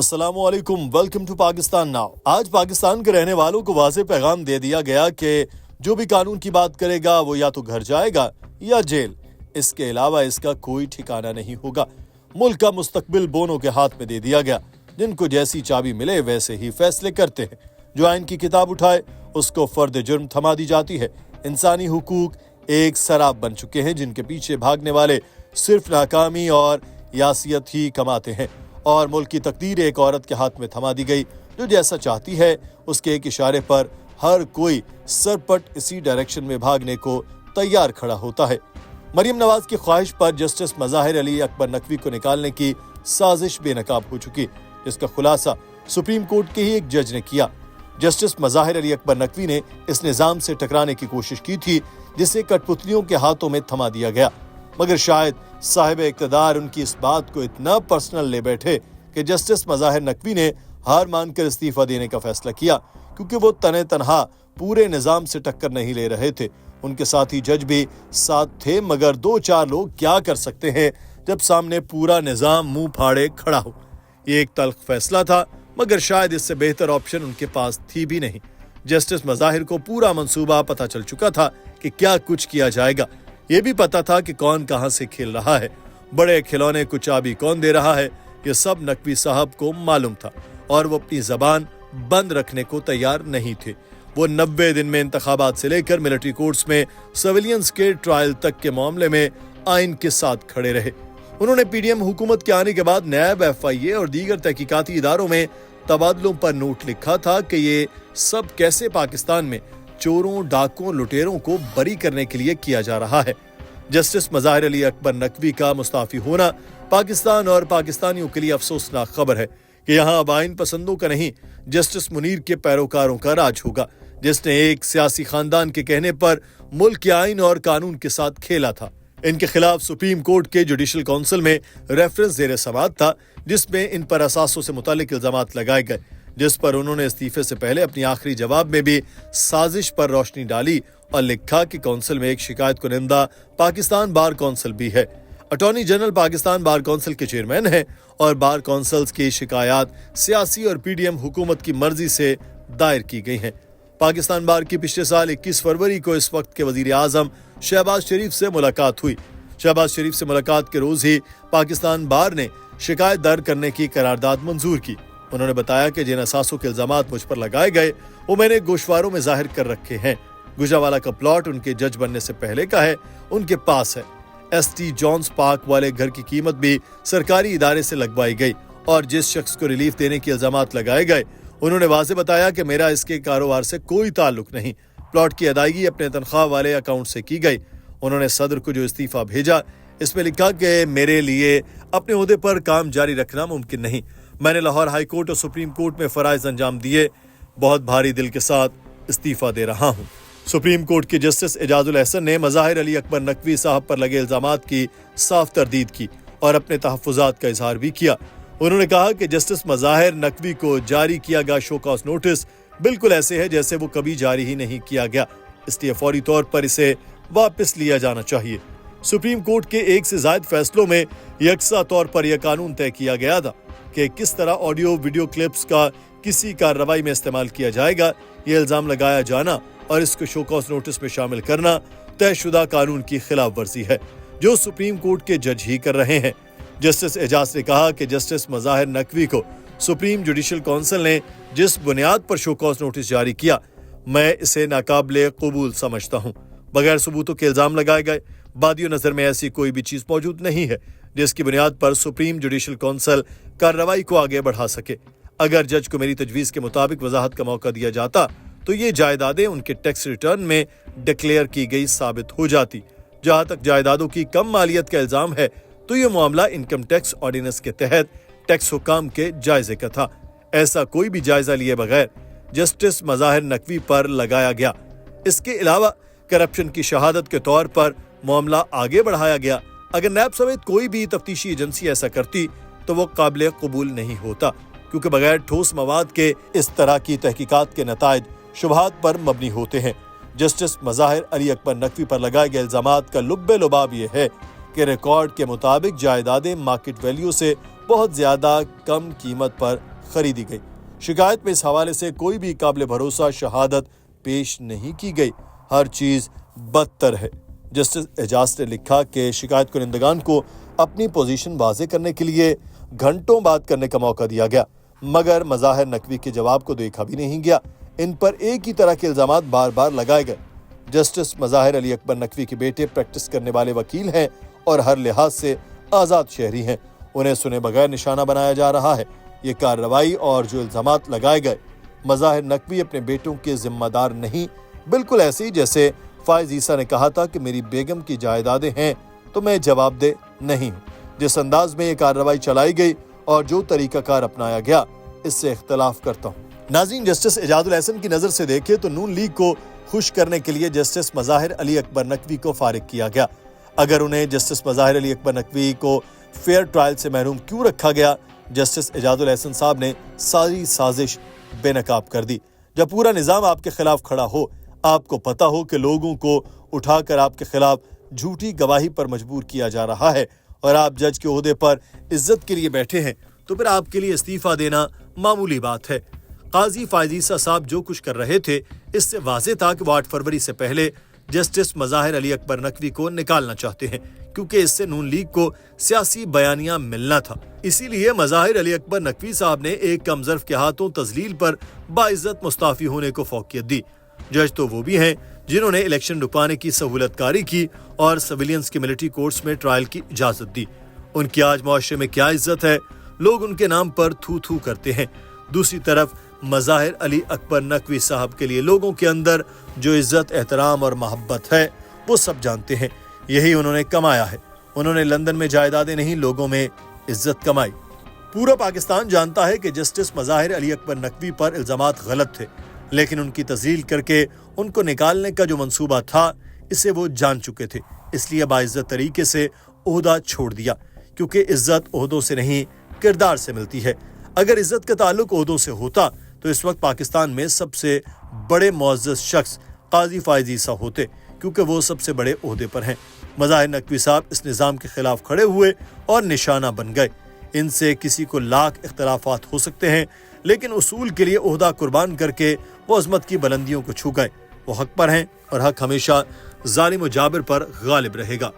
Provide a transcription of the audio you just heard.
अस्सलाम वालेकुम, welcome to Pakistan now. आज पाकिस्तान के रहने वालों को वाज़ेह पैगाम दे दिया गया कि जो भी कानून की बात करेगा वो या तो घर जाएगा या जेल। इसके अलावा इसका कोई ठिकाना नहीं होगा। मुल्क का मुस्तकबिल बोनों के हाथ में दे दिया गया, जिनको जैसी चाबी मिले वैसे ही फैसले करते हैं। जो आइन की किताब उठाए उसको फर्द जुर्म थमा दी जाती है। इंसानी हुकूक एक शराब बन चुके हैं, जिनके पीछे भागने वाले सिर्फ नाकामी और यासियत ही कमाते हैं। और मुल्क की तकदीर एक औरत के हाथ में थमा दी गई, जो जैसा चाहती है उसके एक इशारे पर हर कोई सरपट इसी डायरेक्शन में भागने को तैयार खड़ा होता है। मरियम नवाज की ख्वाहिश पर जस्टिस मज़ाहिर अली अकबर नकवी को निकालने की साजिश बेनकाब हो चुकी, जिसका खुलासा सुप्रीम कोर्ट के ही एक जज ने किया। जस्टिस मज़ाहिर अली अकबर नकवी ने इस निज़ाम से टकराने की कोशिश की थी, जिसे कठपुतलियों के हाथों में थमा दिया गया, मगर शायद साहिब इक़्तिदार उनकी इस बात को इतना पर्सनल ले बैठे कि जस्टिस मज़ाहिर नकवी ने हार मानकर इस्तीफा देने का फैसला किया, क्योंकि वो तने तनहा पूरे निज़ाम से टक्कर नहीं ले रहे थे। उनके साथी जज भी साथ थे, मगर 2-4 लोग क्या कर सकते हैं जब सामने पूरा निज़ाम मुंह फाड़े खड़ा हो। ये एक तल्ख फैसला था, मगर शायद इससे बेहतर ऑप्शन उनके पास थी भी नहीं। जस्टिस मज़ाहिर को पूरा मंसूबा पता चल चुका था कि क्या कुछ किया जाएगा। ये भी पता था कि कौन कहां से खेल रहा है, बड़े खिलौने को चाबी कौन दे रहा है। ये सब नकवी साहब को मालूम था और वो अपनी जबान बंद रखने को तैयार नहीं थे। वो 90 दिन में इंतखाबात से लेकर मिलिट्री कोर्ट्स में सिविलियंस के ट्रायल तक के मामले में आइन के साथ खड़े रहे। उन्होंने पीडीएम हुकूमत के आने के बाद नैब, FIA और दीगर तहकीकाती इदारों में तबादलों पर नोट लिखा था कि ये सब कैसे पाकिस्तान में चोरों, डाकुओं, लुटेरों को बरी करने के लिए किया जा रहा है। जस्टिस मज़ाहिर अली अकबर नकवी का मुस्ताफी होना पाकिस्तान और पाकिस्तानियों के लिए अफसोसनाक खबर है कि यहाँ अब आइन पसंदों का नहीं, जस्टिस मुनीर के पैरोकारों का राज होगा, जिसने एक सियासी खानदान के कहने पर मुल्क के आइन और कानून के साथ खेला था। इनके खिलाफ सुप्रीम कोर्ट के जुडिशल काउंसिल में रेफरेंस ज़ेर समाअत था, जिसमें इन पर असासों से मुतालिक इल्जामात लगाए गए, जिस पर उन्होंने इस्तीफे से पहले अपनी आखिरी जवाब में भी साजिश पर रोशनी डाली और लिखा कि काउंसिल में एक शिकायत कुनिंदा पाकिस्तान बार काउंसिल भी है। Attorney general Pakistan bar council के चेयरमैन हैं और बार काउंसिल्स की शिकायत सियासी और पीडीएम हुकूमत की मर्जी से दायर की गई हैं। पाकिस्तान बार की पिछले साल 21 फरवरी को इस वक्त के वजीर आजम शहबाज शरीफ से मुलाकात हुई। शहबाज शरीफ से मुलाकात के रोज ही पाकिस्तान बार ने शिकायत दर्ज करने की करारदाद मंजूर की। उन्होंने बताया कि जिन असासों के इल्जामात मुझ पर लगाए गए वो मैंने गोशवारों में जाहिर कर रखे हैं। गुजरावाला का प्लॉट उनके जज बनने से पहले का है, उनके पास है। ST जॉन्स पार्क वाले घर की कीमत भी सरकारी इदारे से लगवाई गई और जिस शख्स को रिलीफ देने के इल्जामात लगाए गए उन्होंने वाज़ेह बताया कि मेरा इसके कारोबार से कोई ताल्लुक नहीं। प्लॉट की अदायगी अपने तनख्वाह वाले अकाउंट से की गई। उन्होंने सदर को जो इस्तीफा भेजा, इसमें लिखा कि मेरे लिए अपने ओहदे पर काम जारी रखना मुमकिन नहीं। मैंने लाहौर हाई कोर्ट और सुप्रीम कोर्ट में फराइज अंजाम दिए, बहुत भारी दिल के साथ इस्तीफा दे रहा हूँ। सुप्रीम कोर्ट के जस्टिस एजाजुल अहसन ने मज़ाहिर अली अकबर नकवी साहब पर लगे इल्जामात की साफ तरदीद की और अपने तहफ़्फ़ुज़ात का इजहार भी किया। उन्होंने कहा कि जस्टिस मज़ाहिर नकवी को जारी किया गया शो कॉज नोटिस बिल्कुल ऐसे है जैसे वो कभी जारी ही नहीं किया गया, इसलिए फौरी तौर पर इसे वापस लिया जाना चाहिए। सुप्रीम कोर्ट के एक से ज्यादा फैसलों में यकसा तौर पर यह कानून तय किया गया था कि किस तरह ऑडियो वीडियो क्लिप्स का किसी कार्रवाई में इस्तेमाल किया जाएगा। ये इल्जाम लगाया जाना और इसको शो कॉज नोटिस में शामिल करना तयशुदा कानून की खिलाफ वर्जी है, जो सुप्रीम कोर्ट के जज ही कर रहे हैं। जस्टिस एजाज ने कहा कि जस्टिस मज़ाहिर नकवी को सुप्रीम जुडिशल काउंसिल ने जिस बुनियाद पर शो कॉज नोटिस जारी किया, मैं इसे नाकाबिले कबूल समझता हूँ। बगैर सबूतों के इल्जाम लगाए गए, बादियों नजर में ऐसी कोई भी चीज मौजूद नहीं है जिसकी बुनियाद पर सुप्रीम जुडिशल काउंसिल कार्रवाई को आगे बढ़ा सके। अगर जज को मेरी तजवीज़ के मुताबिक वजाहत का मौका दिया जाता तो ये जायदादें उनके टैक्स रिटर्न में डिक्लेयर की गई साबित हो जाती। जहां तक जायदादों की कम मालियत का इल्जाम है तो ये मामला इनकम टैक्स ऑर्डिनेंस के तहत टैक्स हुकाम के जायजे का था। ऐसा कोई भी जायजा लिए बगैर जस्टिस मज़ाहिर नकवी पर लगाया गया। इसके अलावा करप्शन की शहादत के तौर पर मामला आगे बढ़ाया गया। अगर नैब समेत कोई भी तफ्तीशी एजेंसी ऐसा करती तो वो काबिल कबूल नहीं होता, क्योंकि बगैर ठोस मवाद के इस तरह की तहकीकात के नताइज शुबहात पर मबनी होते हैं। जस्टिस मज़ाहिर अली अकबर नकवी पर लगाए गए इल्जामात का लुब्बे लुबाब ये है कि रिकॉर्ड के मुताबिक जायदादें मार्केट वैल्यू से बहुत ज्यादा कम कीमत पर खरीदी गई। शिकायत में इस हवाले से कोई भी काबिल भरोसा शहादत पेश नहीं की गई। हर चीज बदतर है। जस्टिस एजाज ने लिखा कि शिकायत कुनिंदगान को अपनी पोजीशन वाज़े करने के लिए घंटों बात करने का मौका दिया गया, मगर मज़ाहिर नकवी के जवाब को देखा भी नहीं गया। इन पर एक ही तरह के इल्ज़ामात बार बार लगाए गए। जस्टिस मज़ाहिर अली अकबर नकवी के बेटे प्रैक्टिस करने वाले वकील हैं और हर लिहाज से आज़ाद शहरी हैं। उन्हें सुने बगैर निशाना बनाया जा रहा है। ये कार्रवाई और जो इल्ज़ामात लगाए गए, मज़ाहिर नकवी अपने बेटों के जिम्मेदार नहीं, बिल्कुल ऐसे ही जैसे फायज ईसा ने कहा था कि मेरी बेगम की जायदादें हैं तो मैं जवाबदेह नहीं हूँ। जिस अंदाज में ये कार्रवाई चलाई गई और जो तरीकाकार अपनाया गया, इससे इख्तलाफ करता हूँ। नाज़रीन, जस्टिस एजाजुल एहसन की नज़र से देखें तो नून लीग को खुश करने के लिए जस्टिस मज़ाहिर अली अकबर नकवी को फारिग किया गया। अगर उन्हें जस्टिस मज़ाहिर अली अकबर नकवी को फेयर ट्रायल से महरूम क्यों रखा गया? जस्टिस एजाजुल एहसन साहब ने सारी साजिश बेनकाब कर दी। जब पूरा निज़ाम आपके खिलाफ खड़ा हो, आपको पता हो कि लोगों को उठाकर आपके खिलाफ झूठी गवाही पर मजबूर किया जा रहा है और आप जज के ओहदे पर इज्जत के लिए बैठे हैं, तो फिर आपके लिए इस्तीफा देना मामूली बात है। काजी फायज ईसा साहब जो कुछ कर रहे थे, इससे वाज़ेह था कि वो 8 फरवरी से पहले जस्टिस मज़ाहिर अली अकबर नकवी को निकालना चाहते हैं, क्योंकि इससे नून लीग को सियासी बयानिया मिलना था। इसीलिए मज़ाहिर अली अकबर नकवी साहब ने एक कम ज़र्फ के हाथों तजलील पर बाइज्जत मुस्ताफ़ी होने को फौकियत दी। जज तो वो भी हैं जिन्होंने इलेक्शन रुकवाने की सहूलतकारी की और सिविलियंस के मिलिट्री कोर्ट्स में ट्रायल की इजाज़त दी। उनकी आज मुआशरे में क्या इज्जत है? लोग उनके नाम पर थू थू करते हैं। दूसरी तरफ मज़ाहिर अली अकबर नकवी साहब के लिए लोगों के अंदर जो इज्जत, एहतराम और मोहब्बत है, वो सब जानते हैं। यही उन्होंने कमाया है। उन्होंने लंदन में जायदादें नहीं, लोगों में इज्जत कमाई। पूरा पाकिस्तान जानता है कि जस्टिस मज़ाहिर अली अकबर नकवी पर इल्ज़ामात गलत थे, लेकिन उनकी तज़लील करके उनको निकालने का जो मंसूबा था, इसे वो जान चुके थे। इसलिए बाइज्जत तरीके से ओहदा छोड़ दिया, क्योंकि इज्जत ओहदों से नहीं, किरदार से मिलती है। अगर इज्जत का ताल्लुक ओहदों से होता तो इस वक्त पाकिस्तान में सबसे बड़े मुअज़्ज़ज़ शख्स काजी फायज ईसा होते, क्योंकि वो सबसे बड़े ओहदे पर हैं। मज़ाहिर नकवी साहब इस निज़ाम के खिलाफ खड़े हुए और निशाना बन गए। इनसे किसी को लाख इख्तलाफात हो सकते हैं, लेकिन उसूल के लिए ओहदा कुर्बान करके वो अज़मत की बुलंदियों को छू गए। वो हक पर हैं और हक हमेशा ज़ालिम व जाबिर पर गालिब रहेगा।